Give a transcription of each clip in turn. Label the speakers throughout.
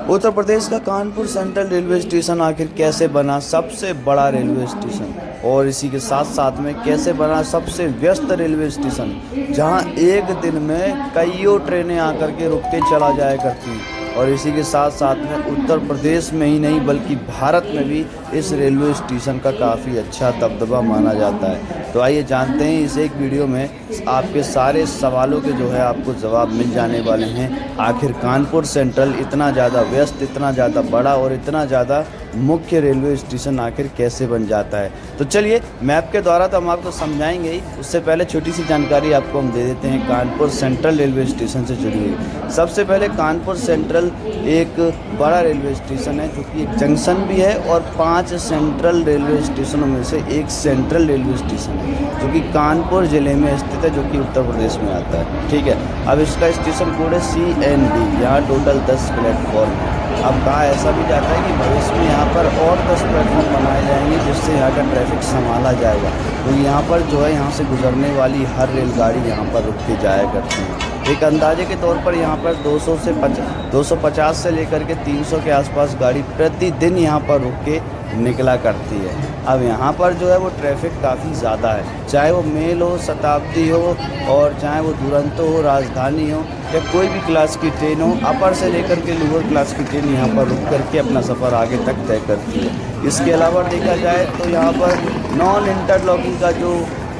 Speaker 1: उत्तर प्रदेश का Kanpur central railway station आखिर कैसे बना सबसे बड़ा रेलवे स्टेशन, और इसी के साथ साथ में कैसे बना सबसे व्यस्त रेलवे स्टेशन, जहां एक दिन में कईयों ट्रेनें आकर के रुक के चला जाया करती। और इसी के साथ साथ में उत्तर प्रदेश में ही नहीं बल्कि भारत में भी इस रेलवे स्टेशन का काफ़ी अच्छा दबदबा माना जाता है। तो आइए जानते हैं इस एक वीडियो में, आपके सारे सवालों के जो है आपको जवाब मिल जाने वाले हैं। आखिर कानपुर सेंट्रल इतना ज़्यादा व्यस्त, इतना ज़्यादा बड़ा और इतना ज़्यादा मुख्य रेलवे स्टेशन आखिर कैसे बन जाता है। तो चलिए मैप के द्वारा तो हम आपको समझाएंगे ही, उससे पहले छोटी सी जानकारी आपको हम दे देते हैं कानपुर सेंट्रल रेलवे स्टेशन से जुड़ी हुई। सबसे पहले कानपुर सेंट्रल एक बड़ा रेलवे स्टेशन है जो कि एक जंक्शन भी है और 5 सेंट्रल रेलवे स्टेशनों में से एक सेंट्रल रेलवे स्टेशन है जो कि कानपुर ज़िले में स्थित है, जो कि उत्तर प्रदेश में आता है। ठीक है, अब इसका स्टेशन कोड है CND। यहाँ टोटल 10 प्लेटफॉर्म है। अब कहा ऐसा भी जाता है कि भविष्य में यहाँ पर और 10 प्लेटफॉर्म बनाए जाएंगे जिससे यहाँ का ट्रैफिक संभाला जाएगा, क्योंकि यहाँ पर जो है यहाँ से गुजरने वाली हर रेलगाड़ी यहाँ पर रुक के जाया करती है। एक अंदाजे के तौर पर यहाँ पर 250 से लेकर के 300 के आसपास गाड़ी प्रतिदिन यहाँ पर रुक के निकला करती है। अब यहाँ पर जो है वो ट्रैफिक काफ़ी ज़्यादा है, चाहे वो मेल हो, शताब्दी हो, और चाहे वो दुरंतो हो, राजधानी हो, या कोई भी क्लास की ट्रेन हो। अपर से लेकर के लोअर क्लास की ट्रेन यहाँ पर रुक करके अपना सफ़र आगे तक तय करती है। इसके अलावा देखा जाए तो यहाँ पर नॉन इंटरलॉकिंग का जो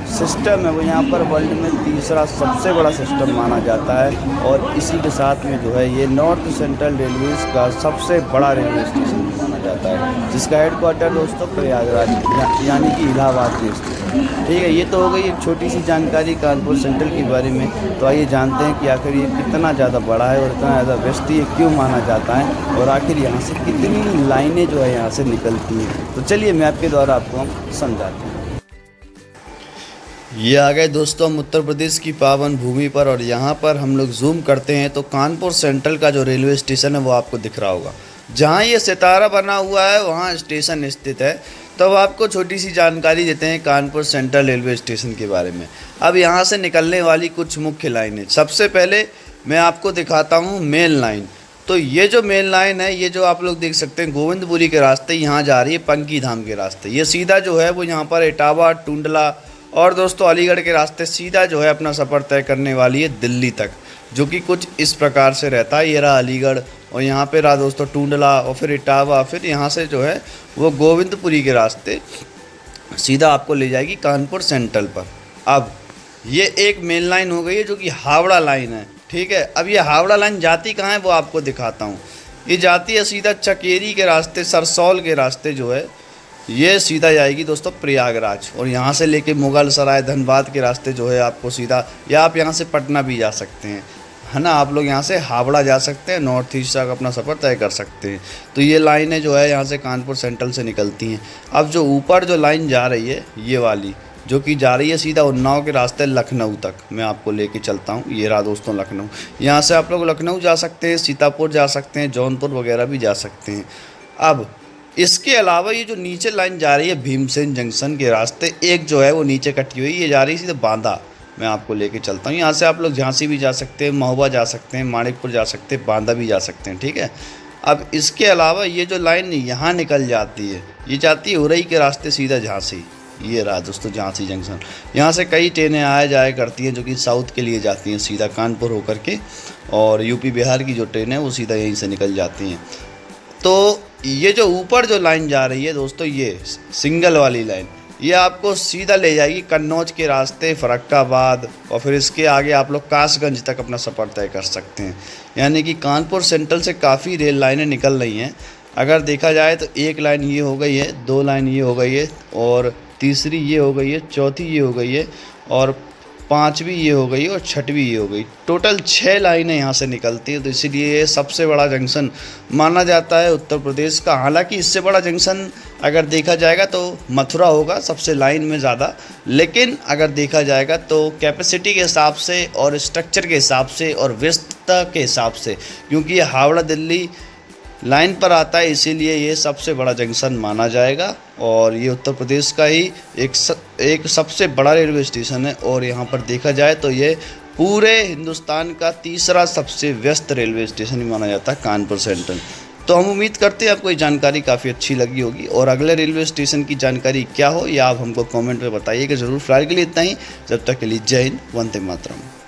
Speaker 1: सिस्टम है वो यहाँ पर वर्ल्ड में तीसरा सबसे बड़ा सिस्टम माना जाता है। और इसी के साथ में जो है ये नॉर्थ सेंट्रल रेलवे का सबसे बड़ा रेलवे स्टेशन माना जाता है, जिसका हेडक्वार्टर दोस्तों प्रयागराज यानी कि इलाहाबाद में स्थित है। ठीक है, ये तो हो गई एक छोटी सी जानकारी कानपुर सेंट्रल के बारे में। तो आइए जानते हैं कि आखिर ये कितना ज़्यादा बड़ा है और इतना ज़्यादा व्यस्त ये क्यों माना जाता है, और आखिर यहाँ से कितनी लाइनें जो है यहाँ से निकलती हैं। तो चलिए मैप के द्वारा आपको हम समझाते हैं। ये आ गए दोस्तों हम उत्तर प्रदेश की पावन भूमि पर, और यहाँ पर हम लोग जूम करते हैं तो कानपुर सेंट्रल का जो रेलवे स्टेशन है वो आपको दिख रहा होगा। जहाँ ये सितारा बना हुआ है वहाँ स्टेशन स्थित है। तो अब आपको छोटी सी जानकारी देते हैं कानपुर सेंट्रल रेलवे स्टेशन के बारे में। अब यहाँ से निकलने वाली कुछ मुख्य लाइनें, सबसे पहले मैं आपको दिखाता हूँ मेन लाइन। तो ये जो मेन लाइन है, ये जो आप लोग देख सकते हैं गोविंदपुरी के रास्ते यहाँ जा रही है पंकी धाम के रास्ते। ये सीधा जो है वो यहाँ पर इटावा, टुंडला और दोस्तों अलीगढ़ के रास्ते सीधा जो है अपना सफ़र तय करने वाली है दिल्ली तक, जो कि कुछ इस प्रकार से रहता है। ये रहा अलीगढ़, और यहाँ पे रहा दोस्तों टुंडला, और फिर इटावा, फिर यहाँ से जो है वो गोविंदपुरी के रास्ते सीधा आपको ले जाएगी कानपुर सेंट्रल पर। अब ये एक मेन लाइन हो गई है जो कि हावड़ा लाइन है। ठीक है, अब ये हावड़ा लाइन जाती कहाँ है वो आपको दिखाता हूँ। ये जाती है सीधा चकेरी के रास्ते, सरसौल के रास्ते जो है ये सीधा जाएगी दोस्तों प्रयागराज, और यहाँ से लेके मुगल सराय, धनबाद के रास्ते जो है आपको सीधा, या आप यहाँ से पटना भी जा सकते हैं, है ना। आप लोग यहाँ से हावड़ा जा सकते हैं, नॉर्थ ईस्ट तक अपना सफ़र तय कर सकते हैं। तो ये लाइनें जो है यहाँ से कानपुर सेंट्रल से निकलती हैं। अब जो ऊपर जो लाइन जा रही है ये वाली, जो कि जा रही है सीधा उन्नाव के रास्ते लखनऊ तक, मैं आपको लेके चलता हूँ। ये रहा दोस्तों लखनऊ, यहाँ से आप लोग लखनऊ जा सकते हैं, सीतापुर जा सकते हैं, जौनपुर वगैरह भी जा सकते हैं। अब इसके अलावा ये जो नीचे लाइन जा रही है भीमसेन जंक्शन के रास्ते, एक जो है वो नीचे कटी हुई, ये जा रही है सीधे बांदा, मैं आपको लेके चलता हूँ। यहाँ से आप लोग झांसी भी जा सकते हैं, महोबा जा सकते हैं, माणिकपुर जा सकते हैं, बांदा भी जा सकते हैं। ठीक है, अब इसके अलावा ये जो लाइन यहाँ निकल जाती है, ये जाती है उरई के रास्ते सीधा झांसी। ये रहा दोस्तों झांसी जंक्शन, यहाँ से कई ट्रेनें आया जाया करती हैं जो कि साउथ के लिए जाती हैं सीधा कानपुर होकर के, और यूपी बिहार की जो ट्रेन है वो सीधा यहीं से निकल जाती हैं। तो ये जो ऊपर जो लाइन जा रही है दोस्तों, ये सिंगल वाली लाइन, ये आपको सीधा ले जाएगी कन्नौज के रास्ते, फर्रुखाबाद, और फिर इसके आगे आप लोग कासगंज तक अपना सफ़र तय कर सकते हैं। यानी कि कानपुर सेंट्रल से काफ़ी रेल लाइनें निकल रही हैं। अगर देखा जाए तो एक लाइन ये हो गई है, 2 लाइन ये हो गई है, और तीसरी ये हो गई है, चौथी ये हो गई है, और 5वीं ये हो गई और 6वीं ये हो गई। टोटल 6 लाइनें यहाँ से निकलती हैं। तो इसीलिए ये सबसे बड़ा जंक्शन माना जाता है उत्तर प्रदेश का। हालांकि इससे बड़ा जंक्शन अगर देखा जाएगा तो मथुरा होगा सबसे लाइन में ज़्यादा, लेकिन अगर देखा जाएगा तो कैपेसिटी के हिसाब से और स्ट्रक्चर के हिसाब से और व्यस्तता के हिसाब से, क्योंकि ये हावड़ा दिल्ली लाइन पर आता है, इसीलिए ये सबसे बड़ा जंक्शन माना जाएगा। और ये उत्तर प्रदेश का ही एक सबसे बड़ा रेलवे स्टेशन है। और यहाँ पर देखा जाए तो ये पूरे हिंदुस्तान का तीसरा सबसे व्यस्त रेलवे स्टेशन भी माना जाता है कानपुर सेंट्रल। तो हम उम्मीद करते हैं आपको ये जानकारी काफ़ी अच्छी लगी होगी, और अगले रेलवे स्टेशन की जानकारी क्या हो या आप हमको कमेंट में बताइएगा ज़रूर। फिलहाल के लिए इतना ही, जब तक के लिए जय हिंद, वंदे मातरम।